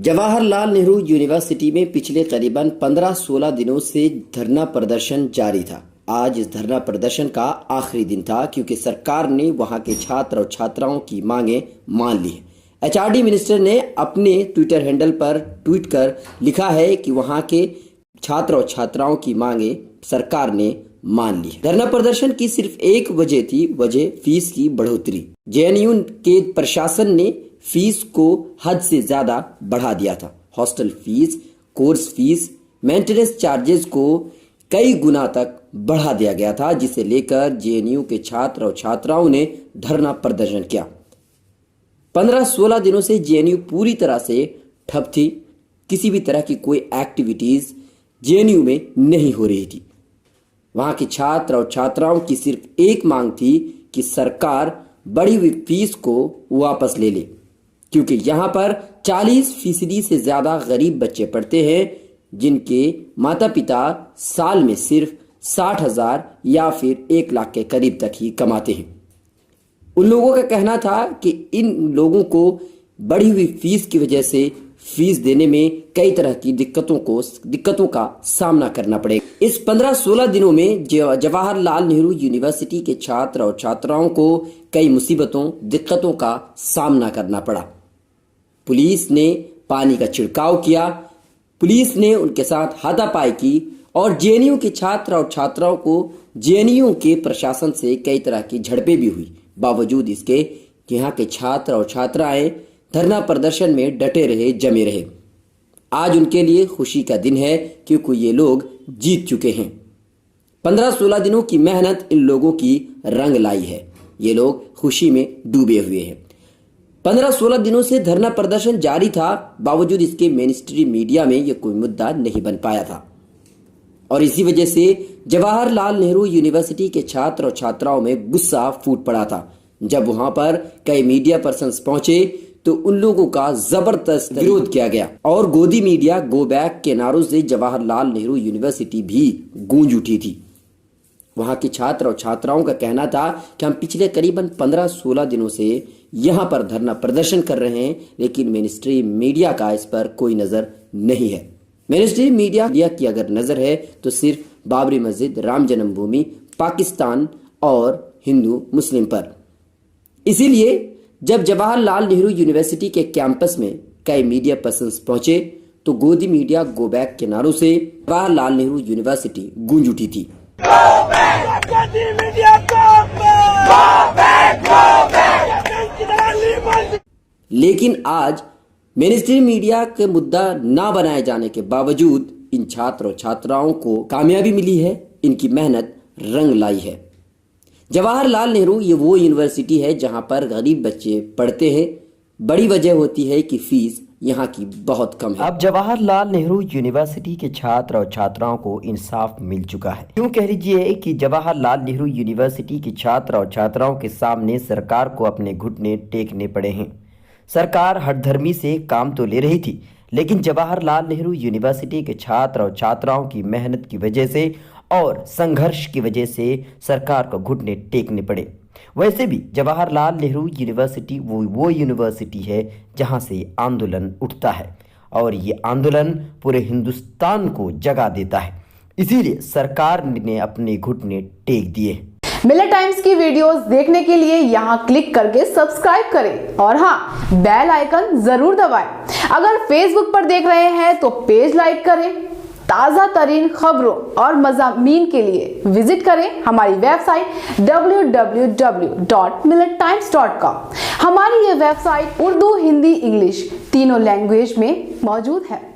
Jawaharlal Nehru university में पिछले करीबन 15-16 दिनों से धरना प्रदर्शन जारी था। आज इस धरना प्रदर्शन का आखिरी दिन था क्योंकि सरकार ने वहां के छात्र और छात्राओं की मांगें मान ली है। एचआरडी मिनिस्टर ने अपने ट्विटर हैंडल पर ट्वीट कर लिखा है कि वहां के छात्र और छात्राओं की मांगें सरकार ने मान ली है। धरना प्रदर्शन की सिर्फ एक वजह थी, वजह फीस की बढ़ोतरी। जेएनयू के प्रशासन ने फीस को हद से ज्यादा बढ़ा दिया था। Hostel fees, course fees, maintenance charges को कई गुना तक बढ़ा दिया गया था, जिसे लेकर जेएनयू के छात्र और छात्राओं ने धरना प्रदर्शन किया। 15-16 दिनों से जेएनयू पूरी तरह से ठप थी। किसी भी तरह की कोई एक्टिविटीज जेएनयू में नहीं हो रही थी। वहां के छात्र और छात्राओं की सिर्फ एक मांग थी कि सरकार बढ़ी हुई फीस को वापस ले ले, क्योंकि यहाँ पर 40% से ज्यादा गरीब बच्चे पढ़ते हैं जिनके माता पिता साल में सिर्फ 60,000 या फिर 1 लाख के करीब तक ही कमाते हैं। उन लोगों का कहना था कि इन लोगों को बढ़ी हुई फीस की वजह से फीस देने में कई तरह की दिक्कतों का सामना करना पड़ेगा। इस 15-16 दिनों में जवाहरलाल नेहरू यूनिवर्सिटी के छात्र और छात्राओं को कई दिक्कतों का सामना करना पड़ा। पुलिस ने पानी का छिड़काव किया, पुलिस ने उनके साथ हाथापाई की और जेएनयू के छात्र और छात्राओं को जेएनयू के प्रशासन से कई तरह की झड़पें भी हुई। बावजूद इसके कि यहाँ के छात्र और छात्राएं धरना प्रदर्शन में डटे रहे, जमे रहे। आज उनके लिए खुशी का दिन है क्योंकि ये लोग जीत चुके हैं। 15-16 दिनों की मेहनत इन लोगों की रंग लाई है। ये लोग खुशी में डूबे हुए हैं। 15-16 दिनों से धरना प्रदर्शन जारी था, बावजूद इसके मेनस्ट्रीम मीडिया में यह कोई मुद्दा नहीं बन पाया था और इसी वजह से जवाहरलाल नेहरू यूनिवर्सिटी के छात्र और छात्राओं में गुस्सा फूट पड़ा था। जब वहां पर कई मीडिया पर्सन्स पहुंचे तो उन लोगों का जबरदस्त विरोध किया गया और गोदी मीडिया गो बैक के नारों से जवाहरलाल नेहरू यूनिवर्सिटी भी गूंज उठी थी। वहां के छात्र और छात्राओं का कहना था कि हम पिछले करीबन 15-16 दिनों से यहां पर धरना प्रदर्शन कर रहे हैं, लेकिन मेनस्ट्रीम मीडिया का इस पर कोई नजर नहीं है। मेनस्ट्रीम मीडिया की अगर नजर है तो सिर्फ बाबरी मस्जिद, राम जन्मभूमि, पाकिस्तान और हिंदू मुस्लिम पर। इसीलिए जब जवाहरलाल नेहरू यूनिवर्सिटी के कैंपस में कई मीडिया पर्सन्स पहुंचे तो गोदी मीडिया गो बैक के नारों से जवाहरलाल नेहरू यूनिवर्सिटी गूंज उठी थी। लेकिन आज मेनस्ट्रीम मीडिया के मुद्दा ना बनाए जाने के बावजूद इन छात्र और छात्राओं को कामयाबी मिली है। इनकी मेहनत रंग लाई है। जवाहरलाल नेहरू ये वो यूनिवर्सिटी है जहां पर गरीब बच्चे पढ़ते हैं। बड़ी वजह होती है कि फीस यहाँ की बहुत कम है। अब जवाहरलाल नेहरू यूनिवर्सिटी के छात्र और छात्राओं को इंसाफ मिल चुका है। क्यों कह लीजिए कि जवाहरलाल नेहरू यूनिवर्सिटी के छात्र और छात्राओं के सामने सरकार को अपने घुटने टेकने पड़े हैं। सरकार हठधर्मी से काम तो ले रही थी, लेकिन जवाहरलाल नेहरू यूनिवर्सिटी के छात्र और छात्राओं की मेहनत की वजह से और संघर्ष की वजह से सरकार को घुटने टेकने पड़े। वैसे भी जवाहरलाल नेहरू यूनिवर्सिटी वो यूनिवर्सिटी है जहां से आंदोलन उठता है और ये आंदोलन पूरे हिंदुस्तान को जगा देता है। इसीलिए सरकार ने अपने घुटने टेक दिए। मिलर टाइम्स की वीडियोस देखने के लिए यहाँ क्लिक करके सब्सक्राइब करें और हाँ, बेल आइकन जरूर दबाएं। अगर फेसबुक पर देख रहे हैं तो पेज लाइक करें। ताज़ा तरीन खबरों और मज़ामीन के लिए विजिट करें हमारी वेबसाइट www.millertimes.com। हमारी ये वेबसाइट उर्दू, हिंदी, इंग्लिश तीनों लैंग्वेज में मौजूद है।